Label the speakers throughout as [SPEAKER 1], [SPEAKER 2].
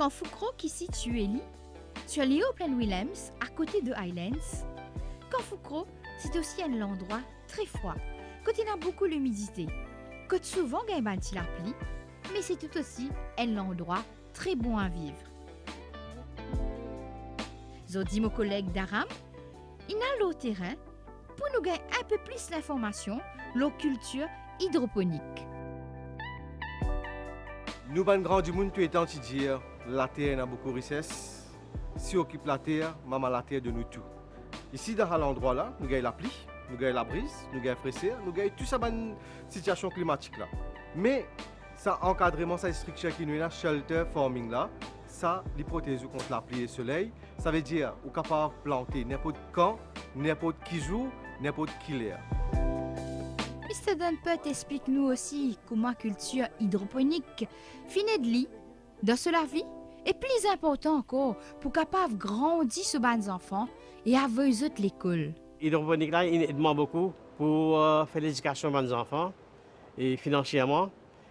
[SPEAKER 1] Camp Foucro qui est situé sur l'île Plaine-Williams à côté de Highlands. Camp Foucro, c'est aussi un endroit très froid, côté il y a beaucoup d'humidité, côté souvent il y a un petit la pluie, mais c'est tout aussi un endroit très bon à vivre. Je dis mon collègue Daram, il a le terrain pour nous gagner un peu plus d'informations sur la culture hydroponique.
[SPEAKER 2] Nous, ban grand du monde, tout étant dire, la terre a beaucoup de richesses. Si on occupe la terre, maman la terre de nous tout. Ici, dans l'endroit là, nous avons la pluie, nous avons la brise, nous avons la fraîcheur, nous avons toute cette situation climatique là. Mais ça encadrement, ça structure qui nous est shelter farming là, ça les protège contre la pluie et le soleil. Ça veut dire qu'on est capable de planter n'importe quand, n'importe qui jour, n'importe qui l'heure.
[SPEAKER 1] Mr. Dunput explique-nous aussi comment la culture hydroponique finit de lit dans la vie et plus important encore pour capable grandir sur les enfants et avoir eux de l'école.
[SPEAKER 3] L'hydroponique là, il aide beaucoup pour faire l'éducation de mes enfants et financièrement.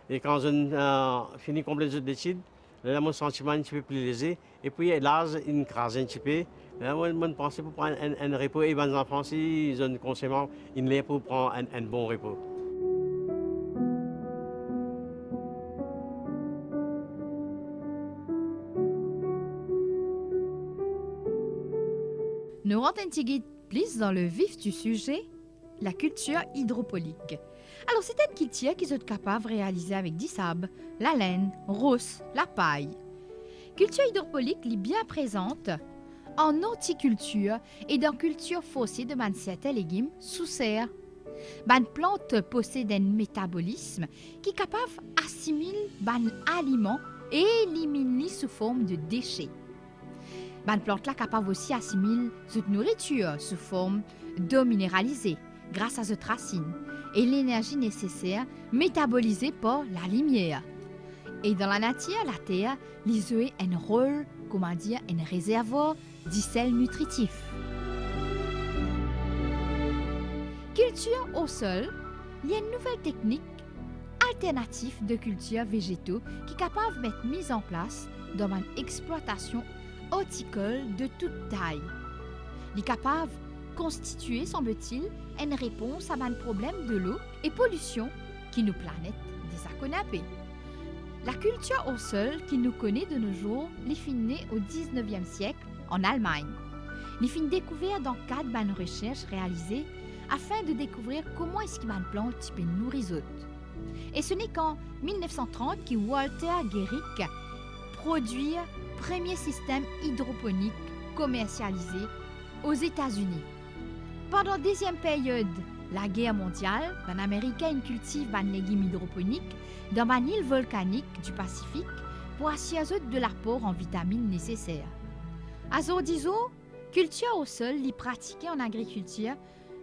[SPEAKER 3] Et quand je finis complet les études, là, mon sentiment est un petit peu plus léger. Et puis là, il crase un petit peu. Là, je pense pour prendre un repos et les enfants, si ils ont consciemment, ils sont pour prendre un bon repos.
[SPEAKER 1] Nous rentrons un petit plus dans le vif du sujet, la culture hydroponique. Alors, c'est une culture qui est capable de réaliser avec du sable, la laine, rousse, la paille. Culture hydroponique est bien présente en horticulture et dans culture fossée de certains légumes sous serre. Une plante possède un métabolisme qui est capable d'assimiler les aliments et éliminer sous forme de déchets. Une plante est capable aussi d'assimiler cette nourriture sous forme d'eau minéralisée grâce à cette racine et l'énergie nécessaire métabolisée par la lumière. Et dans la nature, la terre joue un rôle, un réservoir de sel nutritif. Culture au sol, il y a une nouvelle technique alternative de culture végétaux qui est capable d'être mise en place dans une exploitation horticole de toute taille. Il est capable de constituer, semble-t-il, une réponse à un problème de l'eau et pollution qui nous planète déjà connaît. La culture au sol qui nous connaît de nos jours, les fin née au 19e siècle en Allemagne. Les fin découvert dans le cadre d'une recherche réalisée afin de découvrir comment est-ce qu'une plante peut nourrir les autres. Et ce n'est qu'en 1930 que Walter Gericke produit le premier système hydroponique commercialisé aux États-Unis. Pendant la deuxième période, la guerre mondiale, les Américains cultivent des légumes hydroponiques dans une île volcanique du Pacifique pour assurer de l'apport en vitamines nécessaires. À Zordizo, culture au sol est pratiquée en agriculture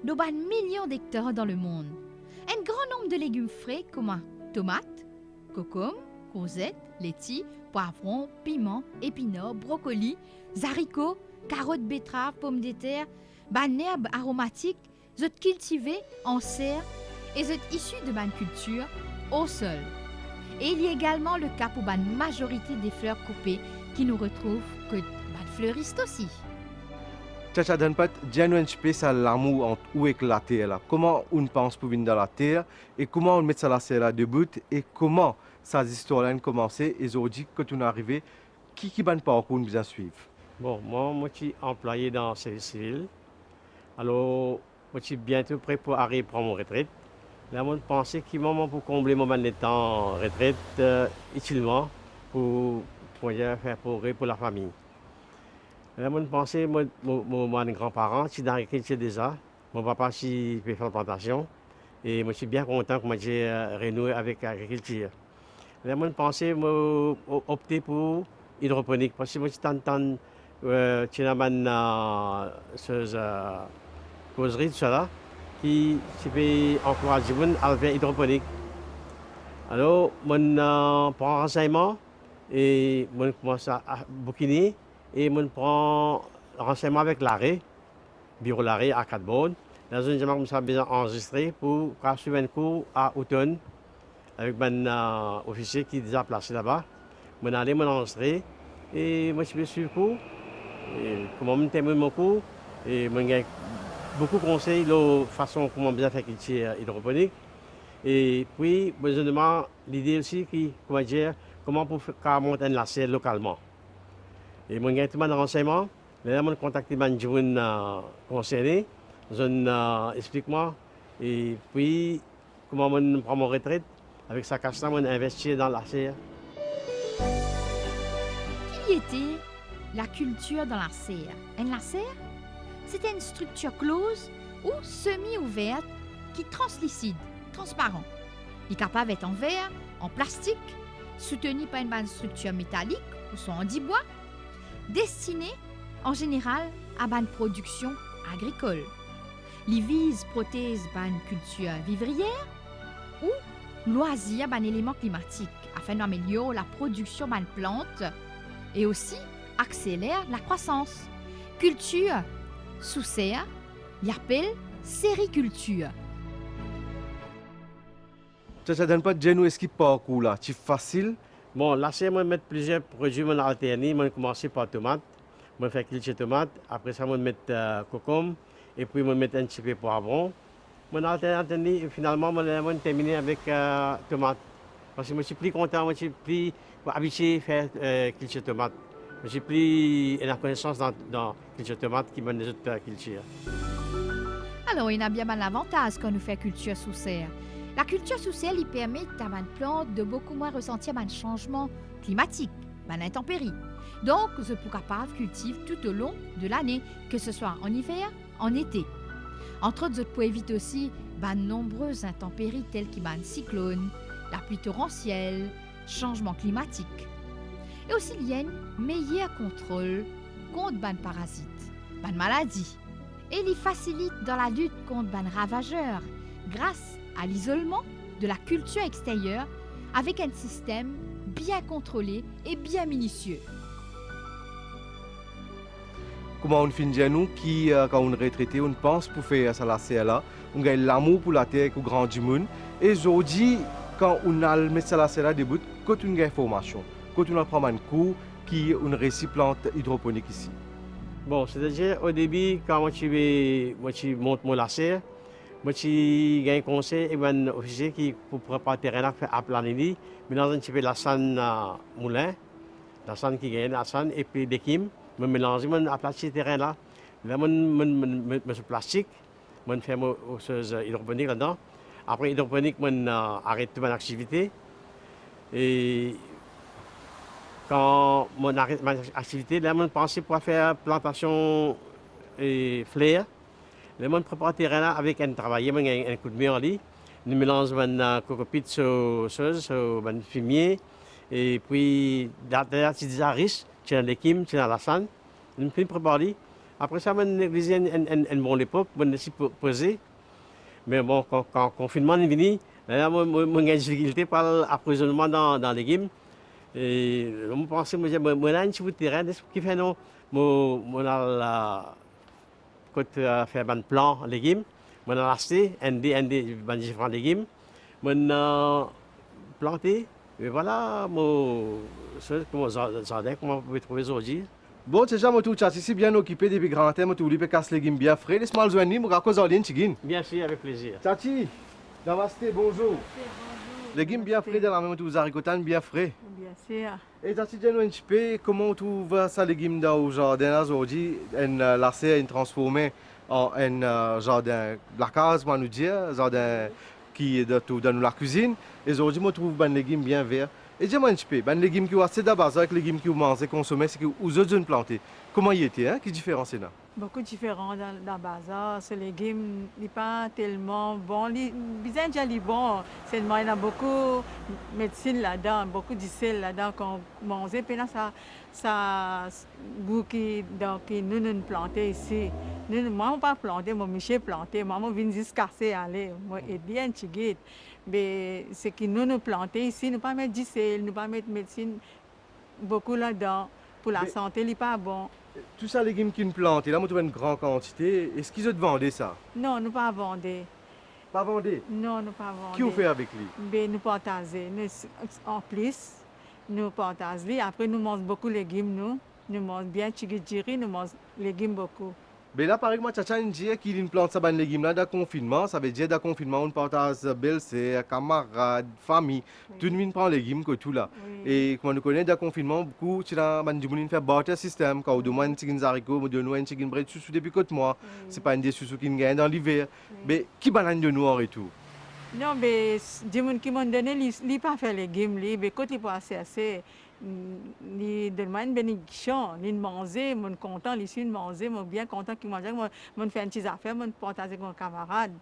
[SPEAKER 1] dans des millions d'hectares dans le monde. Un grand nombre de légumes frais comme tomates, concombres, courgettes, laitiers, poivrons, piments, épinards, brocolis, haricots, carottes, betteraves, pommes de terre, herbes aromatiques, sont cultivées en serre et sont issues de bonnes cultures au sol. Et il y a également le cas pour la majorité des fleurs coupées qui nous retrouvent que les fleuristes aussi.
[SPEAKER 2] Chacha Dunput, dis-nous un petit peu ça l'amour entre où et la terre là. Comment on pense pour venir dans la terre et comment on met ça la terre là debout et comment ça histoire là a commencé et aujourd'hui quand on est arrivé, qui ban parcours nous bien suivre.
[SPEAKER 3] Bon, moi je suis employé dans le service civil. Alors, moi je suis bientôt prêt pour arriver à prendre mon retraite. Là, je pensais qu'il y a un moment pour combler mon temps retraite utilement pour faire progrès pour la famille. Là, je pensais, mon grand-parent, je suis dans l'agriculture déjà. Mon papa, je fait faire la plantation. Et moi, je suis bien content que j'ai renoué avec l'agriculture. Là, je pensais opter pour l'hydroponique parce que moi, je suis en tu as une causerie tout ça là, qui peut encourager les gens à faire hydroponique. Alors, je prends renseignement et je commence à bouquiner et je prends renseignement avec l'arrêt, bureau l'arrêt à 4 bornes. Là, je commence à bien enregistrer pour suivre un cours à automne avec un officier qui est déjà placé là-bas. Je vais aller m'enregistrer Et moi, je me suis cours. Et comment je termine mon cours. Et moi, j'ai beaucoup de conseils de façon comment bien faire culture hydroponique. Et puis, moi, je demande l'idée aussi qui, comment dire, comment pour faire monter la serre localement. Et moi, j'ai tout le renseignement. Là, je contacte les gens concernés. Je explique-moi. Et puis, comment je prends mon retraite. Avec sa casse, je investir dans la serre.
[SPEAKER 1] Qu'il y était la culture dans la serre. La serre, c'était une structure close ou semi-ouverte qui est translucide, transparent. Il est capable d'être en verre, en plastique, soutenu par une bonne structure métallique ou soit en bois, destiné en général à une production agricole. Il vise prothèse une culture vivrière ou loisir un élément climatique afin d'améliorer la production d'une plante et aussi accélère la croissance. Culture sous serre, il appelle sériculture.
[SPEAKER 2] Ça ne donne pas de genou est-ce qu'il parcours là, c'est facile.
[SPEAKER 3] Bon, là, c'est moi mettre plusieurs produits mon alterné. Moi, commencer par tomate. Moi, faire culture tomate. Après ça, moi mettre concombre. Et puis, moi mettre un petit peu poivron. Mon alterné, finalement, moi terminer avec tomate. Parce que moi, je suis plus content, moi, je suis plus habitué à faire culture tomate. Je suis plus la connaissance dans culture tomate qui m'a des autres cultures.
[SPEAKER 1] Alors, il y a bien un avantage quand nous faisons culture sous serre. La culture sous serre lui permet à une plante de beaucoup moins ressentir un changement climatique, une intempérie. Donc, je suis capable de cultiver tout au long de l'année, que ce soit en hiver, en été. Entre autres, je peux éviter aussi de nombreuses intempéries telles que les cyclones, la pluie torrentielle, changement climatique. Et aussi, il y a un meilleur contrôle contre les parasites, les maladies. Et il facilite dans la lutte contre les ravageurs grâce à l'isolement de la culture extérieure avec un système bien contrôlé et bien minutieux.
[SPEAKER 2] Comment on finit nous qui, quand on est retraité, on pense pour faire ça la serre là, on gagne l'amour pour la terre, pour grand du monde. Et aujourd'hui, quand on a mis ça la serre là début, quand on gagne formation, quand on apprend un cours qui on réussit plante hydroponique ici.
[SPEAKER 3] Bon, c'est-à-dire au début, quand moi je monte mon serre, moi je gagne conseil et un officier qui pour préparer le terrain à planer, mais dans un petit peu la sanne moulin, la sanne qui gagne la sanne et puis des kim. Je mélange, je aplatis le terrain là. Là, je mets sur plastique, je fais mon osseuse hydroponique là-dedans. Après hydroponique, je arrête toute mon activité. Et quand je arrête ma activité, là, je pense pour faire plantation et fleurs. Là, je prépare le terrain là avec un travail, un coup de main en lit. Je mélange mon cocopite sur mon fumier. Et puis, derrière, c'est déjà riche. Tu as l'équime, tu as la sanne. Je me préparer. Après ça, je visite une bonne époque, je me suis posé. Mais bon, quand le confinement est venu, là, j'ai des difficultés par l'approvisionnement dans les légumes. Et je pense que je vais un petit peu de terrain. Ce qui fait non, je vais faire un plan de légumes. Je vais acheter différents légumes. Je vais planter. Et voilà, mon jardin, comment vous pouvez trouver aujourd'hui.
[SPEAKER 2] Bon, c'est déjà mon tout chat ici bien occupé depuis grand temps, tout libre casse légumes bien frais. Laisse-moi le joindre, moi raconte en ligne, tigine.
[SPEAKER 3] Bien sûr, avec plaisir.
[SPEAKER 2] Tati, Namaste, bonjour. Légumes bien frais dans la même tout haricots bien frais.
[SPEAKER 4] Bien sûr.
[SPEAKER 2] Et Tati, dis-nous un petit peu comment tu vois ça légumes dans le jardin aujourd'hui, la serre est transformée en un jardin de la case, moi nous dire, jardin qui est dans la cuisine. Et aujourd'hui, je trouve un légume bien vert. Et dis-moi un petit peu, les légumes qui ont assez de base avec les légumes qui ont mangé, consommés, c'est que vous autres plantés. Comment il était, hein? Quelle différence est là?
[SPEAKER 4] Beaucoup différent dans le bazar. Ce légume n'est pas tellement bon. Bien déjà, il est bon. Seulement, il y a beaucoup de médecine là-dedans, beaucoup de sel là-dedans qu'on mange. Puis là, ça goût qui nous plantons ici. Moi, je pas planté, mon Michel planté. Moi, je viens juste casser, aller. Moi, et bien, chiguette. Mais ce que nous plantons ici, nous ne pas mettre du sel, nous pas mettre médecine beaucoup là-dedans. Pour la santé, il n'est pas bon.
[SPEAKER 2] Tout ça, les légumes qui nous plantent, là, on trouve une grande quantité. Est-ce qu'ils ont vendu ça?
[SPEAKER 4] Non, nous pas vendre.
[SPEAKER 2] Pas vendu?
[SPEAKER 4] Non, nous pas vendre.
[SPEAKER 2] Qui vous fait avec lui?
[SPEAKER 4] Ben, nous partager. En plus, nous partageons. Après, nous mangeons beaucoup de légumes, nous mangeons bien chigijiri, nous mangeons légumes beaucoup.
[SPEAKER 2] Mais là, par exemple, Tchatcha, dit qu'il y a une plante de légumes là, dans le confinement. Ça veut dire dans le confinement, on partage belle-sœur, camarades, famille. Tout le monde prend les légumes que tout là.
[SPEAKER 4] Oui.
[SPEAKER 2] Et comme on connaît, dans le confinement, beaucoup de gens font barter système. Quand on demande si on a haricots, on demande si on a bread sous depuis 4 mois. C'est pas une des sous qui gagnent dans l'hiver. Mais qui banane de noir et tout?
[SPEAKER 4] Non, mais des gens qui m'ont donné, ils n'ont pas fait les légumes, mais quand ils passent assez, ils demandent une bénédiction, ils mangent, ils sont contents, ils sont mangés, ils sont bien contents qu'ils mangent. Ils font une petite affaire, ils partagent avec mon camarade.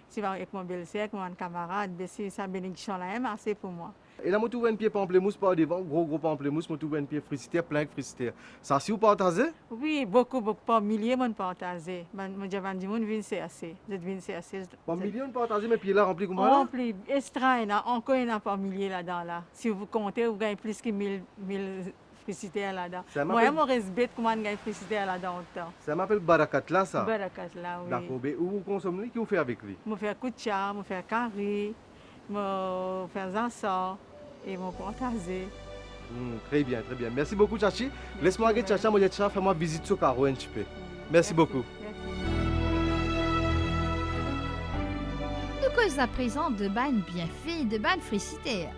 [SPEAKER 4] Si je avec mon belle-sœur, avec mon camarade, c'est sa bénédiction-là, c'est assez pour moi.
[SPEAKER 2] Et là, je trouve un pied pamplemousse par devant, gros pamplemousse, je trouve un pied fricitaire, plein de fricitaire. Ça, si vous partagez?
[SPEAKER 4] Oui, beaucoup, par milliers, je partage. Je dis, c'est assez. Je dis, c'est assez.
[SPEAKER 2] Par millions de partagés, mes pieds là remplis comme ça?
[SPEAKER 4] Rempli, extra, encore il y en a par milliers là-dedans. Là. Si vous comptez, vous gagnez plus que 1000 fricitaires là-dedans. Moi, je respecte comment on gagne fricitaires là-dedans autant.
[SPEAKER 2] Ça m'appelle Barakat là, ça?
[SPEAKER 4] Barakat là, oui.
[SPEAKER 2] D'accord, mais où vous consommez, qui vous fait avec lui?
[SPEAKER 4] Je fais koucha, je fais curry, je fais zansa et je partage.
[SPEAKER 2] Très bien, très bien. Merci beaucoup, Tchachi. Laisse-moi aller, Tchacha, moi, Tchacha, fais-moi visite sur Caro un petit peu. Merci beaucoup.
[SPEAKER 1] Nous causons à présent de bannes bienfaits de bannes fricitaires.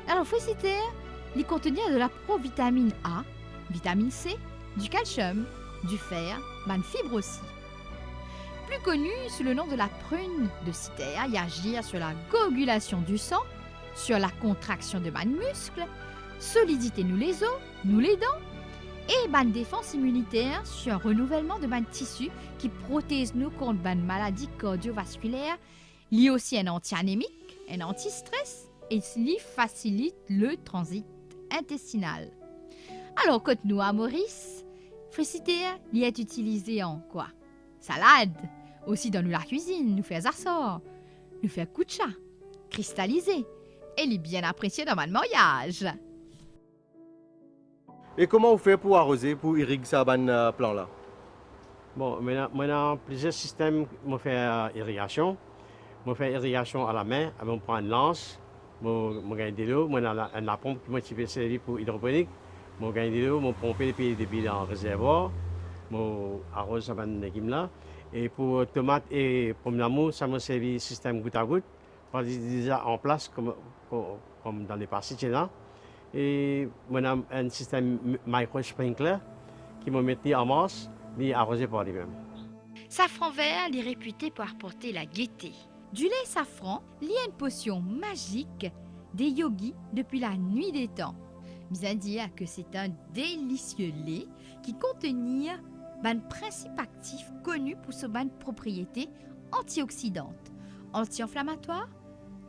[SPEAKER 1] Alors, fricitaires, ils contiennent de la provitamine A, vitamine C, du calcium, du fer, bannes fibres aussi. Plus connue sous le nom de la prune de citer, il agit sur la coagulation du sang, sur la contraction de bannes muscles, solidité nous les os, nous les dents, et banne défense immunitaire sur un renouvellement de bannes tissus qui protège nous contre bannes maladies cardiovasculaires, liées aussi un anti-anémique, un anti-stress et facilite le transit intestinal. Alors, côté nous à Maurice, fricitaire, il est utilisé en quoi? Salade, aussi dans la cuisine, nous fait zarsor, nous fait koucha, cristallisé, et il est bien apprécié dans le mariage.
[SPEAKER 2] Et comment vous faites pour arroser, pour irriguer ce plan là?
[SPEAKER 3] Bon, maintenant, plusieurs systèmes, je fais irrigation. Je fais irrigation à la main, je prends une lance, je gagne de l'eau, je ai une pompe qui m'a servi pour hydroponique. Je gagne de l'eau, je pompe les pieds dans le réservoir, je arrose ce légume là. Et pour tomates et pommes d'amour, ça m'a servi le système goutte à goutte, déjà en place comme dans les parties là. Et on a un système micro-sprinkler qui m'a mis en masse et arrosé par lui-même.
[SPEAKER 1] Safran vert est réputé pour apporter la gaieté. Du lait safran lié à une potion magique des yogis depuis la nuit des temps. Bien dire que c'est un délicieux lait qui contient un principe actif connu pour ses propriétés antioxydantes, anti-inflammatoires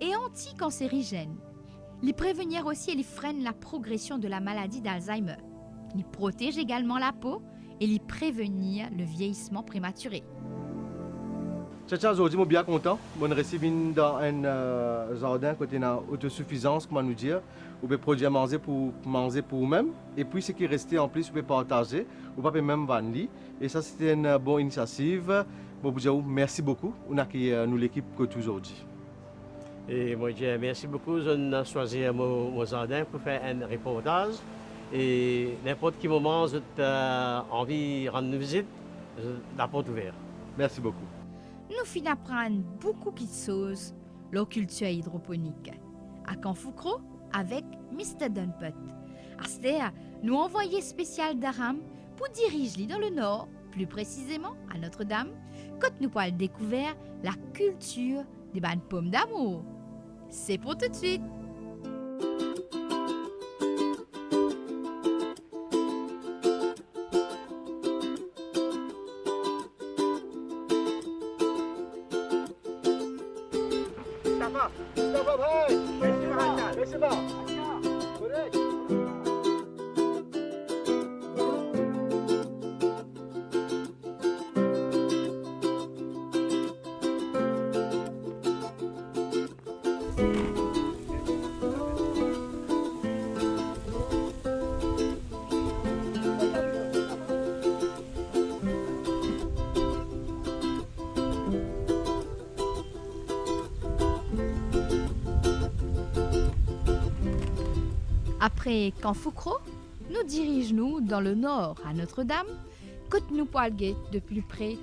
[SPEAKER 1] et anticancérigènes. Il prévenir aussi et il freine la progression de la maladie d'Alzheimer. Il protège également la peau et il prévenir le vieillissement prématuré.
[SPEAKER 2] Tchacha, aujourd'hui, je suis bien content. Je suis dans un jardin côté de autosuffisance, comment nous dire. Vous pouvez produire manger pour vous-même. Et puis, ce qui est resté en plus, vous pouvez partager. Vous pouvez même vendre. Et ça, c'était une bonne initiative. Bon, merci beaucoup. On a nous l'équipe aujourd'hui.
[SPEAKER 3] Et moi, je dis merci beaucoup. Je choisi mon jardin pour faire un reportage. Et n'importe quel moment, j'ai envie de rendre une visite, la porte ouverte.
[SPEAKER 2] Merci beaucoup.
[SPEAKER 1] Nous finissons apprendre beaucoup de choses la culture hydroponique. À Canfoucro, avec Mr. Dunput. À Stéa, nous envoyons spécial d'Aram pour diriger dans le nord, plus précisément à Notre-Dame, quand nous pourrons découvrir la culture des bandes pommes d'amour. C'est pour tout de suite. Après Canfoucro, nous dirigeons-nous dans le nord à Notre-Dame, côte nous poilguer de plus près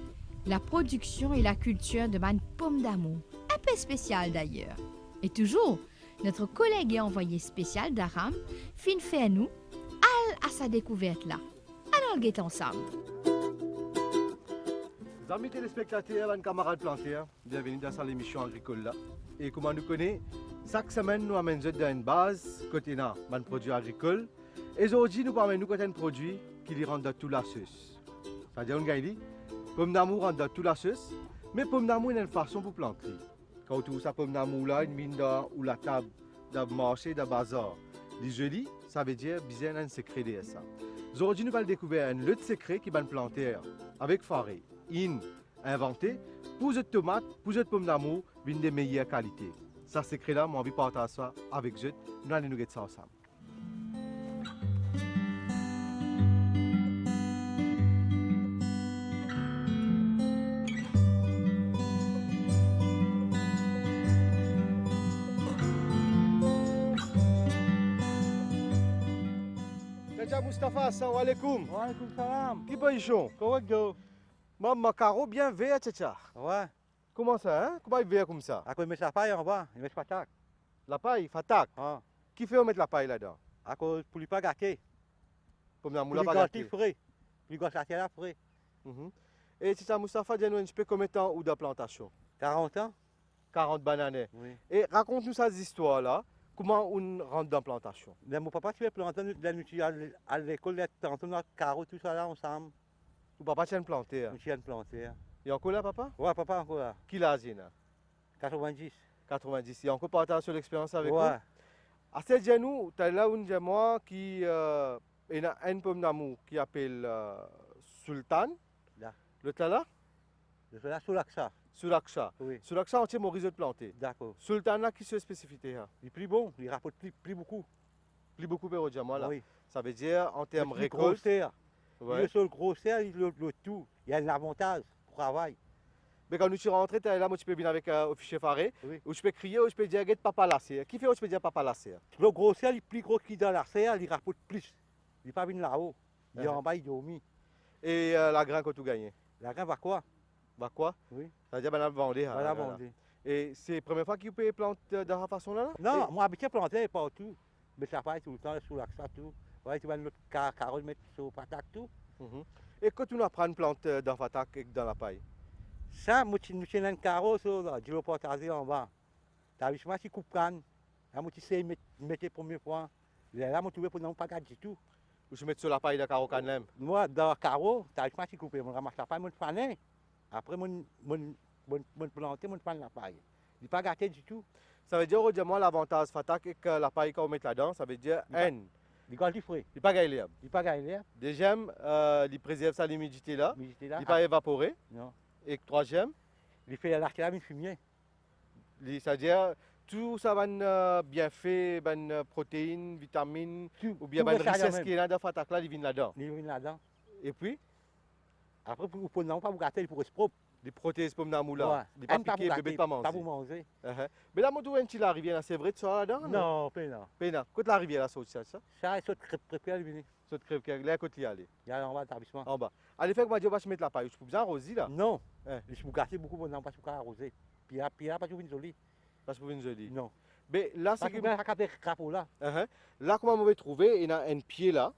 [SPEAKER 1] la production et la culture de man pomme d'amour, un peu spécial d'ailleurs. Et toujours, notre collègue et envoyé spécial d'Aram fin fait nous à sa découverte là. Alors guette ensemble.
[SPEAKER 2] Amis téléspectateurs, et camarades plantaires, bienvenue dans cette émission agricole là. Et comme nous connaissons, chaque semaine nous amènons dans une base côté là, un produit agricole. Et aujourd'hui nous amènons côté un produit qui lui rend dans toute la sauce. C'est-à-dire on gagne pomme d'amour rentre dans toute la sauce, mais pomme d'amour il y a une façon pour planter. Quand vous trouvez sa pomme d'amour là, une mine dans ou la table dans le marché, dans le bazar, les jolis, ça veut dire bien un secret derrière ça. Aujourd'hui nous allons découvrir un autre secret qui va planter avec farine. Inventé pour les tomates, pour les pommes d'amour, une des meilleures qualités. Ça secret là, moi envie de partager ça avec vous. Nous allons nous regarder ça ensemble. Tadja Mustafa, assalamu alaikum.
[SPEAKER 5] Wa alaikum salam.
[SPEAKER 2] Qui paye chaud?
[SPEAKER 5] Comment go?
[SPEAKER 2] Maman Caro bien vert, tcha.
[SPEAKER 5] Ouais.
[SPEAKER 2] Comment ça, hein? Comment il vert comme ça?
[SPEAKER 5] À cause de sa paille en bas, il met patate.
[SPEAKER 2] La paille, fatak.
[SPEAKER 5] Ah.
[SPEAKER 2] Qui fait mettre la paille là-dedans?
[SPEAKER 5] À cause pour lui pas gâter.
[SPEAKER 2] Pomme d'amour
[SPEAKER 5] Pour
[SPEAKER 2] là
[SPEAKER 5] lui
[SPEAKER 2] pas
[SPEAKER 5] gâter
[SPEAKER 2] gâté.
[SPEAKER 5] frais. Pour lui gâter la frais.
[SPEAKER 2] Et tcha Mustafa, dis-nous un petit peu combien de temps ou de plantation?
[SPEAKER 5] 40 ans?
[SPEAKER 2] 40 bananes.
[SPEAKER 5] Oui.
[SPEAKER 2] Et raconte-nous ces histoires-là. Comment on rentre dans la plantation?
[SPEAKER 5] Mais mon papa, tu veux planter à l'école, tantôt dans le carreau, tout ça là ensemble.
[SPEAKER 2] Ou papa tient planté.
[SPEAKER 5] Nous tiens planter.
[SPEAKER 2] Il y a encore là, papa?
[SPEAKER 5] Ouais, papa encore là.
[SPEAKER 2] Qui l'a dit là?
[SPEAKER 5] 90.
[SPEAKER 2] 90. Il y a encore partage sur l'expérience avec vous?
[SPEAKER 5] Ouais.
[SPEAKER 2] À cette genou, tu as là un de moi qui il y a un pomme d'amour qui appelle Sultan.
[SPEAKER 5] Là.
[SPEAKER 2] L'autre là?
[SPEAKER 5] Je suis là sous l'axa.
[SPEAKER 2] Sulaksha.
[SPEAKER 5] Oui.
[SPEAKER 2] Sulaksha, on tient Maurice de planter.
[SPEAKER 5] D'accord.
[SPEAKER 2] Sultan là, qui se spécificité là?
[SPEAKER 5] Il est plus bon, il rapporte plus beaucoup.
[SPEAKER 2] Plus beaucoup de diamant là.
[SPEAKER 5] Oui.
[SPEAKER 2] Ça veut dire en termes
[SPEAKER 5] Le gros
[SPEAKER 2] récolte.
[SPEAKER 5] serre.
[SPEAKER 2] Ouais.
[SPEAKER 5] Le seul gros serre, le tout. Il y a un avantage pour travail.
[SPEAKER 2] Mais quand nous sommes rentrés, tu es là, moi tu peux venir avec un fichier faré.
[SPEAKER 5] Oui.
[SPEAKER 2] Ou je peux crier, ou je peux dire, get papa la serre. Qui fait où je peux dire papa la serre?
[SPEAKER 5] Le gros serre, il est plus gros qu'il dans la serre, il rapporte plus. Il n'est pas venu là-haut. Il est
[SPEAKER 2] Uh-huh.
[SPEAKER 5] en bas, il dormit.
[SPEAKER 2] Et la grain que tu gagnes?
[SPEAKER 5] La graine va quoi?
[SPEAKER 2] Bah quoi?
[SPEAKER 5] Oui.
[SPEAKER 2] Ça veut dire, ben, on va vendre.
[SPEAKER 5] Voilà, bon.
[SPEAKER 2] Et c'est la première fois que vous pouvez planter de cette façon-là?
[SPEAKER 5] Non, moi, habitué planter partout. Mais ça passe tout le temps, sous l'axe, tout. Ouais, tu vas notre carotte mettre sur patate, tout.
[SPEAKER 2] Et quand tu apprends à planter dans la fatak et dans la paille?
[SPEAKER 5] Ça, moi, tu as un carreau, là, je l'ai partagé en bas. Tu as vu, moi, tu coupes canne. Là, moi, tu sais mettre la première fois. Là, moi, tu veux pour non pas gâter du tout.
[SPEAKER 2] Ou je mets sur la paille de carreau canem?
[SPEAKER 5] Moi, dans le carreau, tu as vu, moi, tu coupes. Je ramasse la paille, je fané. Après, je plante, je prends la paille. Il n'est pas gâté du tout.
[SPEAKER 2] Ça veut dire, au diamant, l'avantage fatak et que la paille qu'on met là-dedans, ça veut dire, N.
[SPEAKER 5] Il gâte du frais.
[SPEAKER 2] Il n'est pas gaillé.
[SPEAKER 5] Il n'est pas gâté.
[SPEAKER 2] Deuxième, il préserve sa humidité là.
[SPEAKER 5] Mais j'étais
[SPEAKER 2] Il
[SPEAKER 5] là.
[SPEAKER 2] n'est pas évaporé.
[SPEAKER 5] Non.
[SPEAKER 2] Et troisième,
[SPEAKER 5] Il fait l'arc là, il fumier.
[SPEAKER 2] c'est-à-dire, tout ça va bien fait, protéines, vitamines, ou bien
[SPEAKER 5] Tout
[SPEAKER 2] une
[SPEAKER 5] va ça
[SPEAKER 2] richesse
[SPEAKER 5] même.
[SPEAKER 2] qui est là dans fatak là, il vient là-dedans.
[SPEAKER 5] Il vient là-dedans.
[SPEAKER 2] Et puis,
[SPEAKER 5] Après, pour non pas vous gâter, il pourrait se propre.
[SPEAKER 2] les protéines pommes d'amour là.
[SPEAKER 5] Ouais.
[SPEAKER 2] Il n'est pas
[SPEAKER 5] Aime
[SPEAKER 2] piqué,
[SPEAKER 5] vous
[SPEAKER 2] bébé
[SPEAKER 5] gâter,
[SPEAKER 2] pas manger.
[SPEAKER 5] Pas vous manger.
[SPEAKER 2] Mais là, moi, tu vois une petite la rivière là, c'est vrai, tu sors là-dedans?
[SPEAKER 5] Non, pas non.
[SPEAKER 2] Péna, côté la rivière là, ça, ça.
[SPEAKER 5] Ça, c'est préparé, il
[SPEAKER 2] Ça te crève, là, côté y aller.
[SPEAKER 5] y a en bas de l'établissement.
[SPEAKER 2] En bas. Allez, fait que moi, je vais mettre la paille. Je peux bien arroser là.
[SPEAKER 5] Non.
[SPEAKER 2] Hein.
[SPEAKER 5] Je vous gâter beaucoup, mais non, pas sur arroser. Puis là, pas sur une jolie.
[SPEAKER 2] Parce que vous nous dit.
[SPEAKER 5] Non.
[SPEAKER 2] Mais là, c'est
[SPEAKER 5] Parce
[SPEAKER 2] que.
[SPEAKER 5] que bien, ça des crapauds là.
[SPEAKER 2] Là, comment on va trouver, il y a un pied là.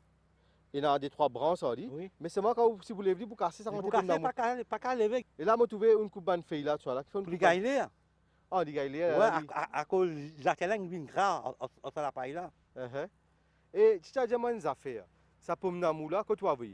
[SPEAKER 2] Il y a des trois branches, ça dit.
[SPEAKER 5] Oui.
[SPEAKER 2] Mais c'est moi, quand si vous voulez venir, vous cassez ça
[SPEAKER 5] Vous
[SPEAKER 2] rentre
[SPEAKER 5] gâter,
[SPEAKER 2] comme d'amour.
[SPEAKER 5] pas qu'à lever.
[SPEAKER 2] Et là, moi, trouvé une coupe de feuille là, tu vois là. Qui fait une
[SPEAKER 5] Pour les
[SPEAKER 2] coupe de-
[SPEAKER 5] gagner.
[SPEAKER 2] Ah, les gars, il est
[SPEAKER 5] Ouais,
[SPEAKER 2] là.
[SPEAKER 5] à cause de la télé, il vient gras, on fait la paille là.
[SPEAKER 2] Et tu as dit, moi, une affaire. Ça pomme d'amour là, quand tu vas voir.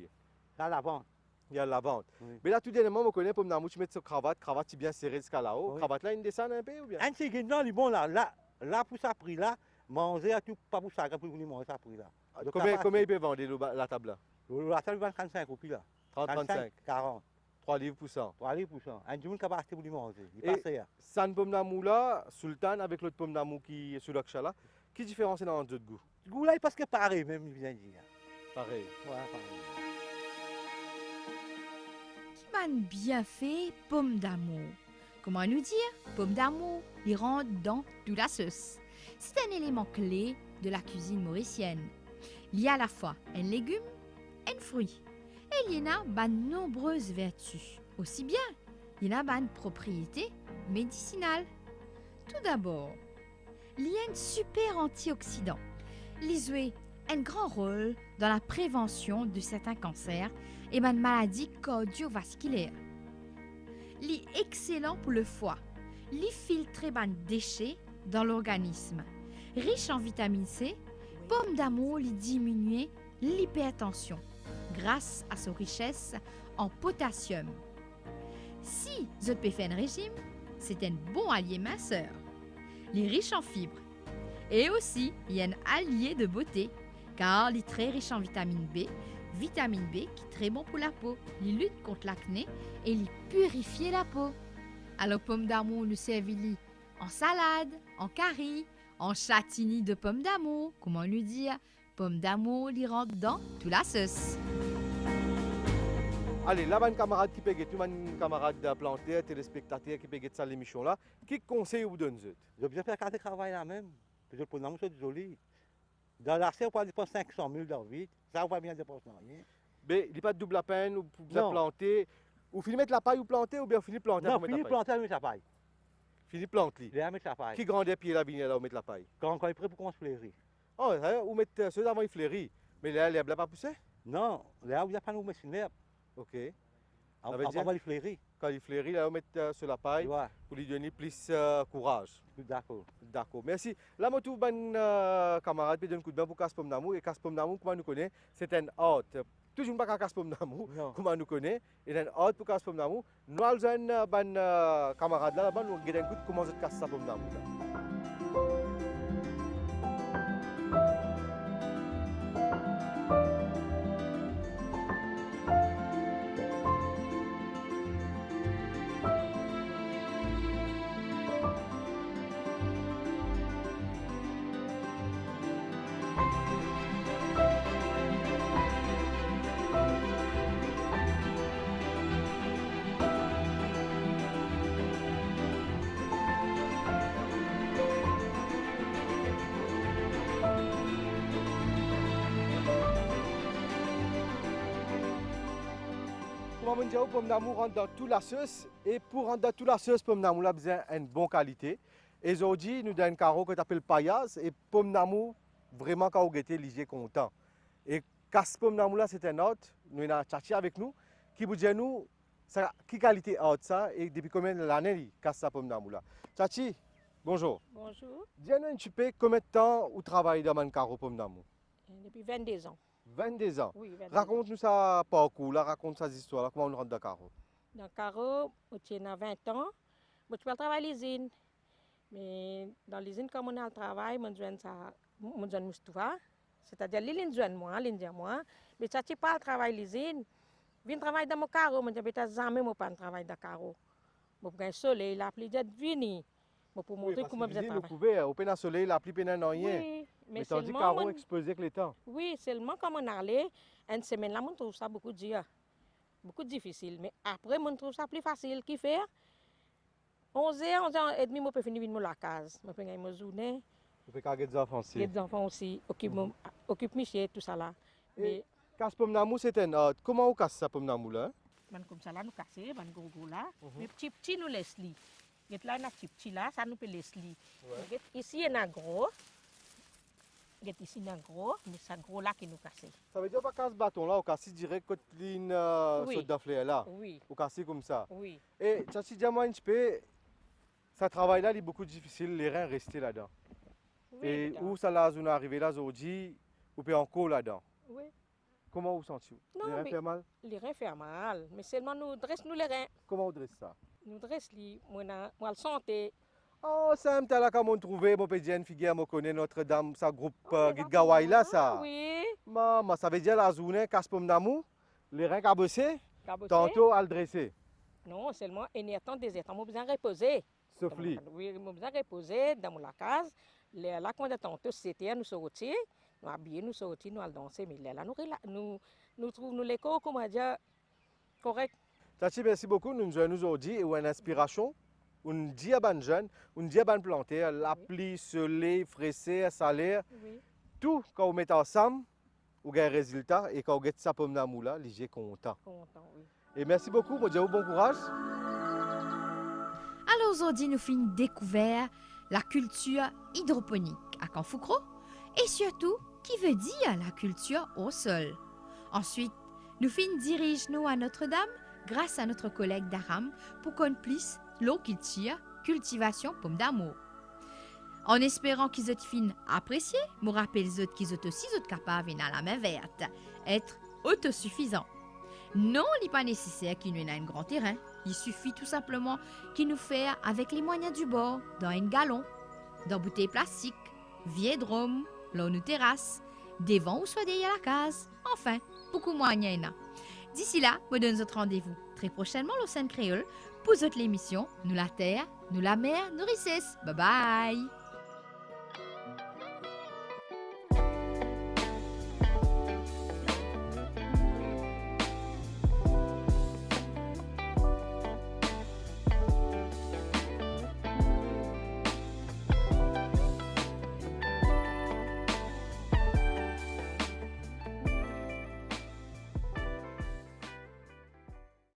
[SPEAKER 5] Là, l'avant.
[SPEAKER 2] Il y a la vente.
[SPEAKER 5] Oui.
[SPEAKER 2] Mais là, tout dernièrement, on connaît pomme d'amour, tu mets sur cravate, cravate, tu bien serré jusqu'à là-haut.
[SPEAKER 5] Oui.
[SPEAKER 2] Cravate là, il descend un peu ou bien?
[SPEAKER 5] Un petit non, il est bon là. Là, pour ça prix là, manger à tout, pas pour ça, pour venir manger ça prix là. Donc,
[SPEAKER 2] Combien il peut vendre la table là?
[SPEAKER 5] La table va 35 roupies là.
[SPEAKER 2] 30, 35.
[SPEAKER 5] 40.
[SPEAKER 2] 3 livres pour cent.
[SPEAKER 5] 3 livres pour ça. Un jour, il va acheter pour lui manger. Il
[SPEAKER 2] Et-
[SPEAKER 5] passe là.
[SPEAKER 2] Ça, une pomme d'amour là, Sultan avec l'autre pomme d'amour qui est sur l'Aksha là, qui différencie dans les deux goûts?
[SPEAKER 5] Ce goût là, il passe que pareil, même, il vient de dire.
[SPEAKER 2] Pareil.
[SPEAKER 5] Ouais, pareil.
[SPEAKER 1] Qui man bien fait pomme d'amour. Comment nous dire? Pomme d'amour, il rentre dans toute la sauce. C'est un élément clé de la cuisine mauricienne. Il y a à la fois un légume et un fruit. Et il y en a de nombreuses vertus. Aussi bien, il y en a de propriétés médicinales. Tout d'abord, il y a un super antioxydant. Il joue un grand rôle dans la prévention de certains cancers et de maladies cardiovasculaires. Il est excellent pour le foie. Il filtre les déchets dans l'organisme. Riche en vitamine C, pomme d'amour diminue l'hypertension grâce à sa richesse en potassium. Si vous pouvez faire un régime, c'est un bon allié minceur. Il est riche en fibres. Et aussi, il y a un allié de beauté, car il est très riche en vitamine B qui est très bon pour la peau. Il lutte contre l'acné et il purifie la peau. Alors, pomme d'amour nous servit en salade, en curry, en châtigny de pommes d'amour. Comment lui dire? Pomme d'amour, il rentre dans toute la sauce.
[SPEAKER 2] Allez, là, un camarade qui peut tout un camarade plantaire, téléspectateur qui peut ça l'émission là, qui conseille vous donne zut?
[SPEAKER 5] Je bien faire quatre travail là même. Parce que pour nous, c'est joli. Dans la serre, on peut dépenser 500 000 d'orvite. Ça, on va bien dépenser rien.
[SPEAKER 2] Mais il n'y a pas de double peine, vous
[SPEAKER 5] Non.
[SPEAKER 2] planter. Ou finissez mettre la paille ou planter, ou bien finissez planter
[SPEAKER 5] Non,
[SPEAKER 2] pour mettre
[SPEAKER 5] fini
[SPEAKER 2] la paille.
[SPEAKER 5] planter, on met la paille.
[SPEAKER 2] Finissez planter.
[SPEAKER 5] Il est à mettre la paille.
[SPEAKER 2] Qui grandit pied la vigne là, où mettre la paille?
[SPEAKER 5] Quand il est prêt pour qu'on se fleurit.
[SPEAKER 2] Oh, hein, ou mettre ceux avant il fleurit. Mais là, l'herbe n'a pas poussé?
[SPEAKER 5] Non, là où il n'y a pas de mettre une herbe.
[SPEAKER 2] Ok.
[SPEAKER 5] On
[SPEAKER 2] Ça veut dire-
[SPEAKER 5] va les fleurir.
[SPEAKER 2] Quand il fleurit, là, on met sur la
[SPEAKER 5] Tu
[SPEAKER 2] paille
[SPEAKER 5] vois,
[SPEAKER 2] pour lui donner plus courage.
[SPEAKER 5] d'accord.
[SPEAKER 2] D'accord, merci. Là, moi, tout bon camarade, puis donne un coup de main pour casse pomme d'amour. Et casse pomme d'amour, comment nous connaît, c'est un hôte. Toujours pas casse pomme d'amour,
[SPEAKER 5] Non.
[SPEAKER 2] comment nous connaît. Et un hôte pour casse pomme d'amour. Nous, avons un bon camarade là, nous avons un coup de comment je casse sa pomme d'amour. Comment on dit, pomme d'amour rentre dans toute la sauce. Et pour rentrer dans toute la sauce, pomme d'amour a besoin d'une bonne qualité. Et aujourd'hui, nous avons un carreau qu'on appelle paillas. Et pomme d'amour, vraiment, quand vous goûtez, l'IG content. Et casse pomme d'amour là, c'est un autre. Nous avons Tchachi avec nous qui vous dit nous, ça, qui qualité autre ça et depuis combien d'années il casse sa pomme d'amour là. Tchachi, bonjour.
[SPEAKER 6] Bonjour,
[SPEAKER 2] Dis-nous un petit peu combien de temps vous travaillez dans un carreau pomme d'amour?
[SPEAKER 6] depuis 22 ans.
[SPEAKER 2] 22 ans.
[SPEAKER 6] Oui, 22 ans.
[SPEAKER 2] Raconte-nous ça parcours, là, raconte sa histoire, là, comment on rentre dans le carreau.
[SPEAKER 6] Dans le carreau, je tiens 20 ans. Je peux travailler à l'usine. Mais dans l'usine, comme on a le travail, je suis Moustoufa. C'est-à-dire, l'île est moi, l'île est moi. Mais ça, tu pas le travail à l'usine. Je viens travailler dans mon carreau, je ne jamais pas travailler dans le carreau. Je suis un soleil, la pluie est venue. Pour montrer comment je
[SPEAKER 2] Vous
[SPEAKER 6] travaille.
[SPEAKER 2] pouvez, au peine soleil, la pluie peine rien.
[SPEAKER 6] Oui,
[SPEAKER 2] Mais
[SPEAKER 6] mais
[SPEAKER 2] tandis
[SPEAKER 6] seulement,
[SPEAKER 2] carreau exposé avec le temps.
[SPEAKER 6] oui, seulement quand on allait, une semaine là, on trouve ça beaucoup dur, beaucoup difficile. Mais après, on trouve ça plus facile. Qui fait 11h et demi, je peux finir de la case. Je peux gagner ma journée.
[SPEAKER 2] Vous pouvez garder des enfants aussi.
[SPEAKER 6] Les enfants aussi occupent Michel, tout ça là.
[SPEAKER 2] Et-
[SPEAKER 6] Mais
[SPEAKER 2] Casse pomme d'amour, c'est un autre. Comment on casse sa pomme d'amour là?
[SPEAKER 6] comme ça là, nous casser, gros là. Mais petit, nous laisse li. Là, on a petit là, ça nous peut laisser li. Ici, il y a gros. Ici, il y a gros, mais c'est gros là qui nous casse.
[SPEAKER 2] Ça veut dire pas casse bâton là, on casse direct quand ligne
[SPEAKER 6] Oui.
[SPEAKER 2] saute d'affaire là.
[SPEAKER 6] Oui,
[SPEAKER 2] On casse comme ça.
[SPEAKER 6] oui.
[SPEAKER 2] Et Tchachi, dis-moi un petit peu, ça travail là, il est beaucoup difficile, les reins restés là-dedans.
[SPEAKER 6] Oui,
[SPEAKER 2] Et
[SPEAKER 6] madame.
[SPEAKER 2] où ça là, on est arrivé là aujourd'hui, vous pouvez encore là-dedans.
[SPEAKER 6] Oui.
[SPEAKER 2] Comment vous sentez-vous?
[SPEAKER 6] Non,
[SPEAKER 2] Les reins
[SPEAKER 6] mais-
[SPEAKER 2] fait mal?
[SPEAKER 6] Les reins font mal, mais seulement nous dressons les reins.
[SPEAKER 2] Comment vous dressez ça?
[SPEAKER 6] Nous dressons les moi le santé.
[SPEAKER 2] Oh, c'est un petit là comme on trouvait, mon pédienne figure, on connaît Notre-Dame, sa groupe
[SPEAKER 6] Oh,
[SPEAKER 2] Guide Gawai là, ça.
[SPEAKER 6] Oui.
[SPEAKER 2] Maman, ça veut dire la journée, casse pomme d'amour, les reins cabossés,
[SPEAKER 6] Cabossé.
[SPEAKER 2] tantôt à le dresser.
[SPEAKER 6] Non, seulement un temps, des temps, moi besoin de reposer.
[SPEAKER 2] Sauf lui.
[SPEAKER 6] Oui, moi besoin de reposer dans la case. Là, quand on a tantôt, c'était nous sortir, nous habiller, nous sortir, nous allons danser. Mais là, nous trouvons l'écho, comment dire, correct.
[SPEAKER 2] Tchachi, merci beaucoup. Nous nous aujourd'hui et une inspiration on dit à ban jeune, on dit à ban planter, l'appli, soleil, fraîcheur, salaire,
[SPEAKER 6] Oui.
[SPEAKER 2] tout quand on met ensemble, on gagne résultat et quand on get ça pomme d'amour là, les gens content.
[SPEAKER 6] Content, oui.
[SPEAKER 2] Et merci beaucoup, moi je vous bon courage.
[SPEAKER 1] Alors aujourd'hui, nous finissons découvert la culture hydroponique à Canfoucro et surtout qui veut dire la culture au sol. Ensuite, nous finissons dirige nous à Notre-Dame grâce à notre collègue d'Aram pour qu'on puisse l'eau culture, cultivation pomme d'amour. En espérant qu'ils aient fin apprécié, me rappelle les autres qu'ils ont aussi capables dans la main verte, être autosuffisants. Non, il n'est pas nécessaire qu'il nous ait un grand terrain. Il suffit tout simplement qu'il nous fasse avec les moyens du bord, dans un galon, dans bouteille plastique, vieille drôme, l'eau nous terrasse, devant ou soit derrière la case. Enfin, beaucoup moyens. D'ici là, me donne notre rendez-vous très prochainement au Seine Créole pour votre l'émission Nous la terre, nous la mer, nous richesse. Bye bye!